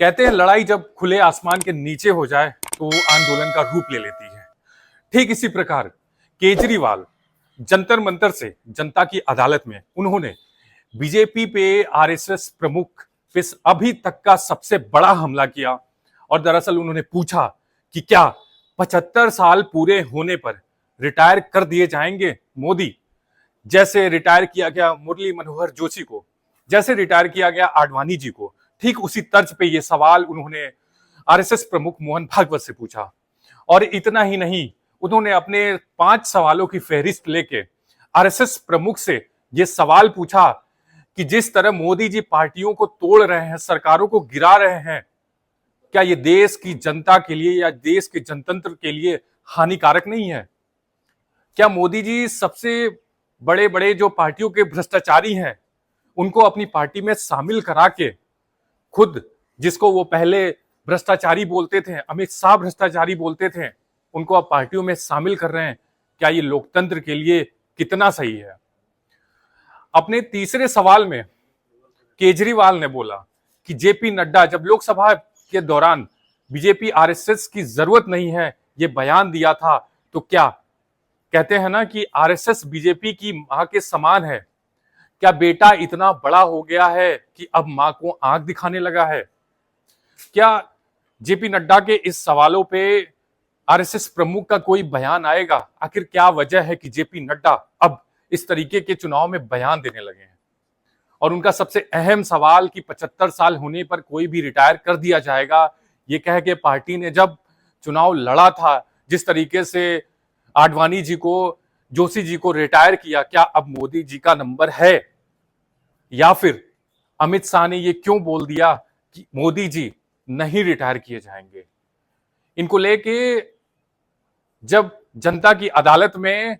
कहते हैं लड़ाई जब खुले आसमान के नीचे हो जाए तो वो आंदोलन का रूप ले लेती है। ठीक इसी प्रकार केजरीवाल जंतर मंतर से जनता की अदालत में उन्होंने बीजेपी पे आरएसएस प्रमुख पे अभी तक का सबसे बड़ा हमला किया। और दरअसल उन्होंने पूछा कि क्या 75 साल पूरे होने पर रिटायर कर दिए जाएंगे मोदी, जैसे रिटायर किया गया मुरली मनोहर जोशी को, जैसे रिटायर किया गया आडवाणी जी को। ठीक उसी तर्ज पे ये सवाल उन्होंने आरएसएस प्रमुख मोहन भागवत से पूछा। और इतना ही नहीं, उन्होंने अपने 5 सवालों की फहरिस्त लेके आरएसएस प्रमुख से ये सवाल पूछा कि जिस तरह मोदी जी पार्टियों को तोड़ रहे हैं, सरकारों को गिरा रहे हैं, क्या ये देश की जनता के लिए या देश के जनतंत्र के लिए हानिकारक नहीं है? क्या मोदी जी सबसे बड़े बड़े जो पार्टियों के भ्रष्टाचारी हैं उनको अपनी पार्टी में शामिल करा के, खुद जिसको वो पहले भ्रष्टाचारी बोलते थे, अमित शाह भ्रष्टाचारी बोलते थे, उनको अब पार्टियों में शामिल कर रहे हैं? क्या ये लोकतंत्र के लिए कितना सही है? अपने तीसरे सवाल में केजरीवाल ने बोला कि जेपी नड्डा जब लोकसभा के दौरान बीजेपी आरएसएस की जरूरत नहीं है ये बयान दिया था, तो क्या कहते हैं ना कि आरएसएस बीजेपी की मां के समान है, क्या बेटा इतना बड़ा हो गया है कि अब मां को आंख दिखाने लगा है? क्या जेपी नड्डा के इस सवालों पे आरएसएस प्रमुख का कोई बयान आएगा? आखिर क्या वजह है कि जेपी नड्डा अब इस तरीके के चुनाव में बयान देने लगे हैं? और उनका सबसे अहम सवाल कि 75 साल होने पर कोई भी रिटायर कर दिया जाएगा, ये कह के पार्टी ने जब चुनाव लड़ा था, जिस तरीके से आडवाणी जी को, जोशी जी को रिटायर किया, क्या अब मोदी जी का नंबर है? या फिर अमित शाह ने ये क्यों बोल दिया कि मोदी जी नहीं रिटायर किए जाएंगे? इनको लेके जब जनता की अदालत में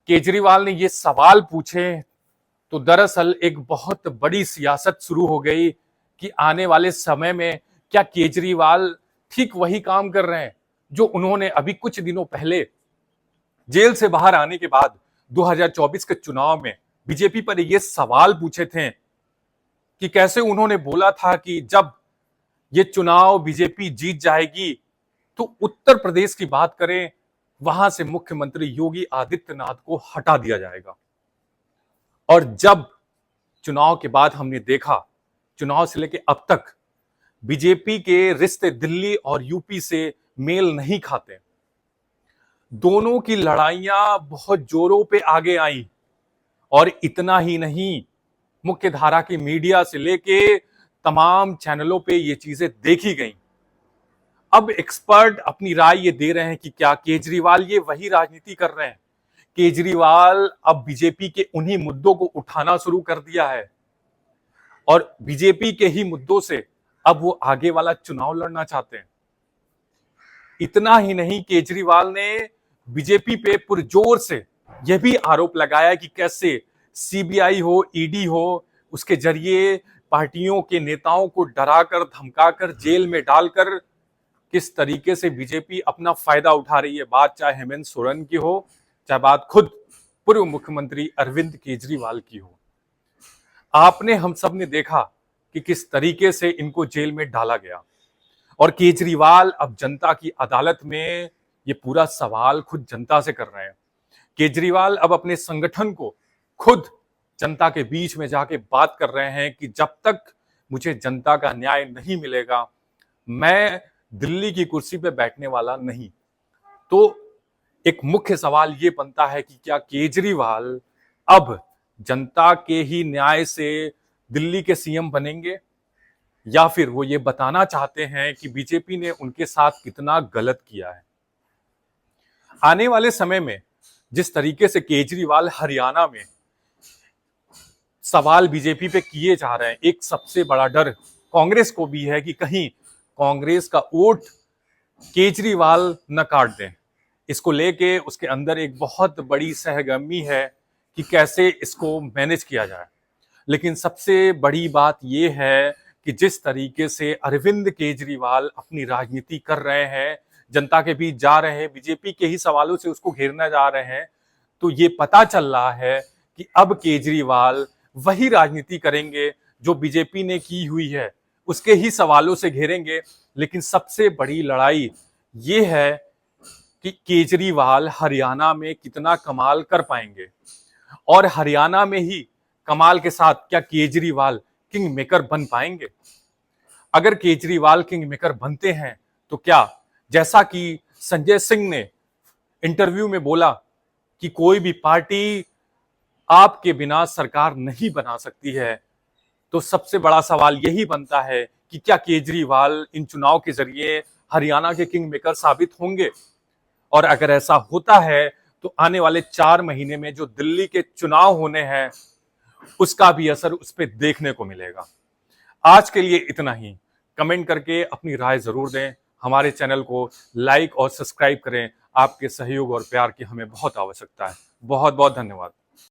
केजरीवाल ने ये सवाल पूछे तो दरअसल एक बहुत बड़ी सियासत शुरू हो गई कि आने वाले समय में क्या केजरीवाल ठीक वही काम कर रहे हैं जो उन्होंने अभी कुछ दिनों पहले जेल से बाहर आने के बाद 2024 के चुनाव में बीजेपी पर ये सवाल पूछे थे कि कैसे उन्होंने बोला था कि जब ये चुनाव बीजेपी जीत जाएगी तो उत्तर प्रदेश की बात करें, वहां से मुख्यमंत्री योगी आदित्यनाथ को हटा दिया जाएगा। और जब चुनाव के बाद हमने देखा, चुनाव से लेकर अब तक बीजेपी के रिश्ते दिल्ली और यूपी से मेल नहीं खाते। दोनों की लड़ाइयां बहुत जोरों पे आगे आई। और इतना ही नहीं, मुख्य धारा की मीडिया से लेके तमाम चैनलों पे ये चीजें देखी गई। अब एक्सपर्ट अपनी राय ये दे रहे हैं कि क्या केजरीवाल ये वही राजनीति कर रहे हैं? केजरीवाल अब बीजेपी के उन्हीं मुद्दों को उठाना शुरू कर दिया है और बीजेपी के ही मुद्दों से अब वो आगे वाला चुनाव लड़ना चाहते हैं। इतना ही नहीं, केजरीवाल ने बीजेपी पे पुरजोर से यह भी आरोप लगाया कि कैसे सीबीआई हो, ईडी हो, उसके जरिए पार्टियों के नेताओं को डराकर, धमकाकर, जेल में डालकर किस तरीके से बीजेपी अपना फायदा उठा रही है। बात चाहे हेमंत सोरेन की हो, चाहे बात खुद पूर्व मुख्यमंत्री अरविंद केजरीवाल की हो। आपने, हम सब ने देखा कि किस तरीके से इनको जेल में डाला गया। और केजरीवाल अब जनता की अदालत में ये पूरा सवाल खुद जनता से कर रहे हैं। केजरीवाल अब अपने संगठन को खुद जनता के बीच में जाके बात कर रहे हैं कि जब तक मुझे जनता का न्याय नहीं मिलेगा, मैं दिल्ली की कुर्सी पे बैठने वाला नहीं। तो एक मुख्य सवाल ये बनता है कि क्या केजरीवाल अब जनता के ही न्याय से दिल्ली के सीएम बनेंगे, या फिर वो ये बताना चाहते हैं कि बीजेपी ने उनके साथ कितना गलत किया है? आने वाले समय में जिस तरीके से केजरीवाल हरियाणा में सवाल बीजेपी पे किए जा रहे हैं, एक सबसे बड़ा डर कांग्रेस को भी है कि कहीं कांग्रेस का वोट केजरीवाल न काट दें। इसको लेके उसके अंदर एक बहुत बड़ी सहगर्मी है कि कैसे इसको मैनेज किया जाए। लेकिन सबसे बड़ी बात यह है कि जिस तरीके से अरविंद केजरीवाल अपनी राजनीति कर रहे हैं, जनता के बीच जा रहे हैं, बीजेपी के ही सवालों से उसको घेरना जा रहे हैं, तो ये पता चल रहा है कि अब केजरीवाल वही राजनीति करेंगे जो बीजेपी ने की हुई है। उसके ही सवालों से घेरेंगे। लेकिन सबसे बड़ी लड़ाई ये है कि केजरीवाल हरियाणा में कितना कमाल कर पाएंगे, और हरियाणा में ही कमाल के साथ क्या केजरीवाल किंग मेकर बन पाएंगे। अगर केजरीवाल किंग मेकर बनते हैं तो क्या, जैसा कि संजय सिंह ने इंटरव्यू में बोला कि कोई भी पार्टी आपके बिना सरकार नहीं बना सकती है, तो सबसे बड़ा सवाल यही बनता है कि क्या केजरीवाल इन चुनाव के जरिए हरियाणा के किंग मेकर साबित होंगे। और अगर ऐसा होता है तो आने वाले 4 महीने में जो दिल्ली के चुनाव होने हैं उसका भी असर उस पर देखने को मिलेगा। आज के लिए इतना ही। कमेंट करके अपनी राय जरूर दें, हमारे चैनल को लाइक और सब्सक्राइब करें। आपके सहयोग और प्यार की हमें बहुत आवश्यकता है। बहुत बहुत धन्यवाद।